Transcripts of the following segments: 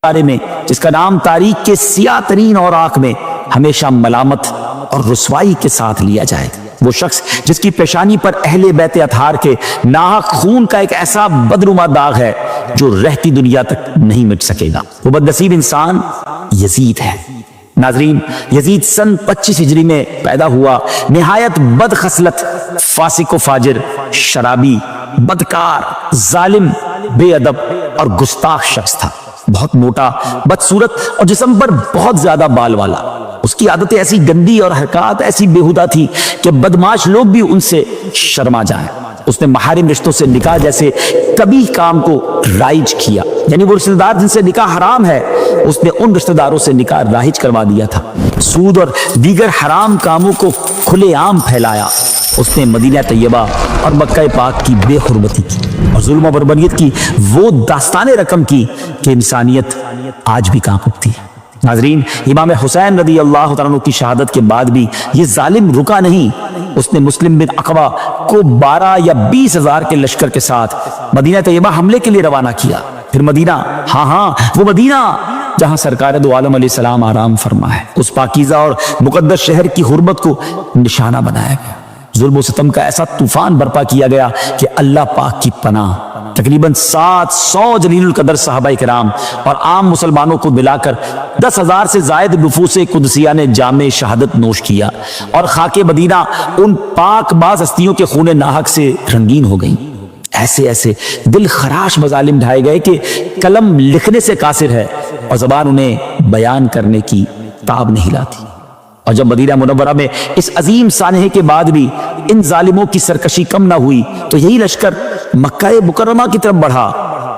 بارے میں جس کا نام تاریخ کے سیاہ ترین اوراق میں ہمیشہ ملامت اور رسوائی کے ساتھ لیا جائے گا، وہ شخص جس کی پیشانی پر اہل بیت اطہار کے ناحق خون کا ایک ایسا بدنما داغ ہے جو رہتی دنیا تک نہیں مٹ سکے گا، وہ بدنصیب انسان یزید ہے۔ ناظرین، یزید سن 25 ہجری میں پیدا ہوا، نہایت بد خصلت، فاسق و فاجر، شرابی، بدکار، ظالم، بے ادب اور گستاخ شخص تھا، بہت موٹا، بدصورت اور جسم پر بہت زیادہ بال والا۔ اس کی عادتیں ایسی گندی اور حرکات ایسی بےہودہ تھی کہ بدمعاش لوگ بھی ان سے شرما جائیں۔ اس نے محارم رشتوں سے نکاح جیسے قبیح کام کو رائج کیا، یعنی وہ رشتہ دار جن سے نکاح حرام ہے اس نے ان رشتہ داروں سے نکاح رائج کروا دیا تھا۔ سود اور دیگر حرام کاموں کو کھلے عام پھیلایا۔ اس نے مدینہ طیبہ اور مکہ پاک کی بے حرمتی کی اور ظلم و بربریت کی وہ داستان رقم کی کہ انسانیت آج بھی کانپ اٹھتی ہے۔ ناظرین، امام حسین رضی اللہ تعالیٰ عنہ کی شہادت کے بعد بھی یہ ظالم رکا نہیں، اس نے مسلم بن عقبہ کو 12 یا 20 ہزار کے لشکر کے ساتھ مدینہ طیبہ حملے کے لیے روانہ کیا۔ پھر مدینہ، ہاں وہ مدینہ جہاں سرکار دو عالم علیہ السلام آرام فرما ہے، اس پاکیزہ اور مقدس شہر کی حرمت کو نشانہ بنایا گیا۔ ظلم و ستم کا ایسا طوفان برپا کیا گیا کہ اللہ پاک کی پناہ تقریباً 700 جلیل القدر صحابہ کرام اور عام مسلمانوں کو ملا کر 10,000 سے زائد نفوس قدسیہ نے جام شہادت نوش کیا، اور خاک مدینہ ان پاک باز ہستیوں کے خون ناحق سے رنگین ہو گئی۔ ایسے ایسے دل خراش مظالم ڈھائے گئے کہ قلم لکھنے سے قاصر ہے اور زبان انہیں بیان کرنے کی تاب نہیں لاتی۔ اور جب مدینہ منورہ میں اس عظیم سانحے کے بعد بھی ان ظالموں کی سرکشی کم نہ ہوئی تو یہی لشکر مکہ مکرمہ کی طرف بڑھا،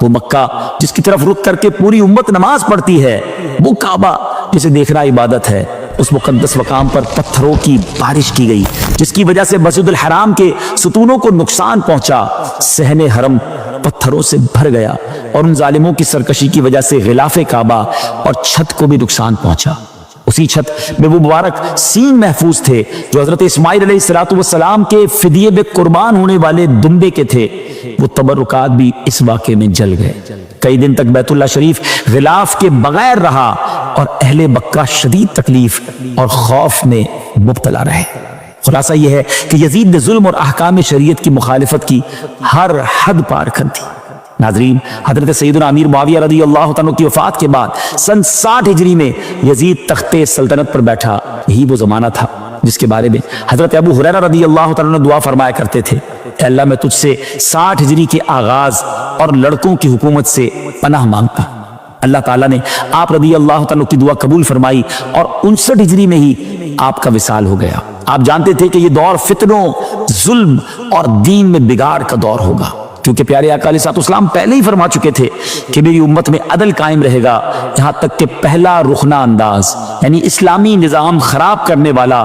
وہ مکہ جس کی طرف رخ کر کے پوری امت نماز پڑھتی ہے، وہ کعبہ جسے دیکھنا عبادت ہے، اس مقدس مقام پر پتھروں کی بارش کی گئی جس کی وجہ سے مسجد الحرام کے ستونوں کو نقصان پہنچا، صحن حرم پتھروں سے بھر گیا اور ان ظالموں کی سرکشی کی وجہ سے غلاف کعبہ اور چھت کو بھی نقصان پہنچا۔ اسی چھت میں وہ مبارک سینگ محفوظ تھے جو حضرت اسماعیل علیہ السلام کے فدیے میں قربان ہونے والے دمبے کے تھے، وہ تبرکات بھی اس واقعے میں جل گئے۔ کئی دن تک بیت اللہ شریف غلاف کے بغیر رہا اور اہل مکہ شدید تکلیف اور خوف میں مبتلا رہے۔ خلاصہ یہ ہے کہ یزید نے ظلم اور احکام شریعت کی مخالفت کی ہر حد پار کر دی۔ ناظرین، حضرت سیدنا امیر معاویہ رضی اللہ عنہ کی وفات کے بعد سن 60 ہجری میں یزید تخت سلطنت پر بیٹھا۔ یہی وہ زمانہ تھا جس کے بارے میں حضرت ابو ہریرہ رضی اللہ عنہ دعا فرمایا کرتے تھے، اے اللہ میں تجھ سے 60 ہجری کے آغاز اور لڑکوں کی حکومت سے پناہ مانگتا۔ اللہ تعالیٰ نے آپ رضی اللہ عنہ کی دعا قبول فرمائی اور 59 ہجری میں ہی آپ کا وصال ہو گیا۔ آپ جانتے تھے کہ یہ دور فتنوں، ظلم اور دین میں بگاڑ کا دور ہوگا، کیونکہ پیارے آقا علیہ السلام پہلے ہی فرما چکے تھے کہ میری امت میں عدل قائم رہے گا، یہاں تک کہ پہلا رخنہ انداز یعنی اسلامی نظام خراب کرنے والا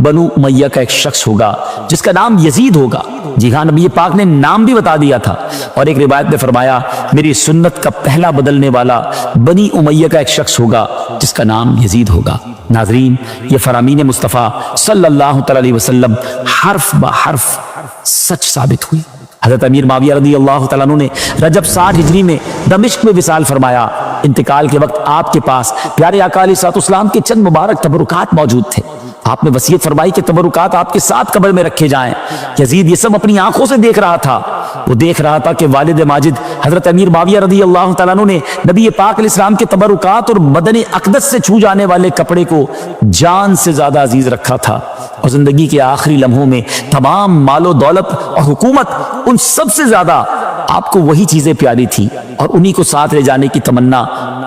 بنو امیہ کا ایک شخص ہوگا جس کا نام یزید ہوگا۔ جی ہاں، نبی پاک نے نام بھی بتا دیا تھا، اور ایک روایت میں فرمایا میری سنت کا پہلا بدلنے والا بنی امیہ کا ایک شخص ہوگا جس کا نام یزید ہوگا۔ ناظرین، یہ فرامین مصطفیٰ صلی اللہ علیہ وسلم حرف بہ حرف سچ ثابت ہوئی۔ حضرت امیر معاویہ رضی اللہ تعالیٰ عنہ نے رجب 60 ہجری میں دمشق میں وصال فرمایا۔ انتقال کے وقت آپ کے پاس پیارے آقا علیہ السلام کے چند مبارک تبرکات موجود تھے۔ آپ نے وصیت فرمائی کہ تبرکات آپ کے ساتھ قبر میں رکھے جائیں۔ یزید یہ سب اپنی آنکھوں سے دیکھ رہا تھا، وہ دیکھ رہا تھا کہ والد ماجد حضرت امیر معاویہ رضی اللہ تعالیٰ عنہ نے نبی پاک علیہ السلام کے تبرکات اور بدن اقدس سے چھو جانے والے کپڑے کو جان سے زیادہ عزیز رکھا تھا، اور زندگی کے آخری لمحوں میں تمام مال و دولت اور حکومت ان سب سے زیادہ آپ کو وہی چیزیں پیاری تھی، اور انہی کو ساتھ لے جانے کی تمنا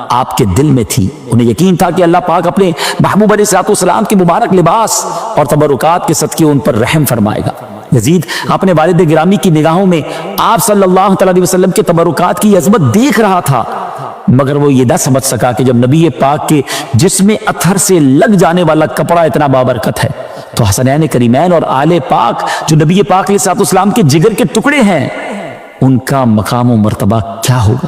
آپ کے دل میں تھی۔ انہیں یقین تھا کہ اللہ پاک اپنے محبوب علیہ السلام کے مبارک لباس اور تبرکات کے صدقے ان پر رحم فرمائے گا۔ یزید اپنے والد گرامی کی نگاہوں میں آپ صلی اللہ علیہ وسلم کے تبرکات کی عظمت دیکھ رہا تھا، مگر وہ یہ نہ سمجھ سکا کہ جب نبی پاک کے جسم اطہر سے لگ جانے والا کپڑا اتنا بابرکت ہے تو حسنین کریمین اور آل پاک جو نبی پاک علیہ السلام کے جگر کے ٹکڑے ہیں، ان کا مقام و مرتبہ کیا ہوگا۔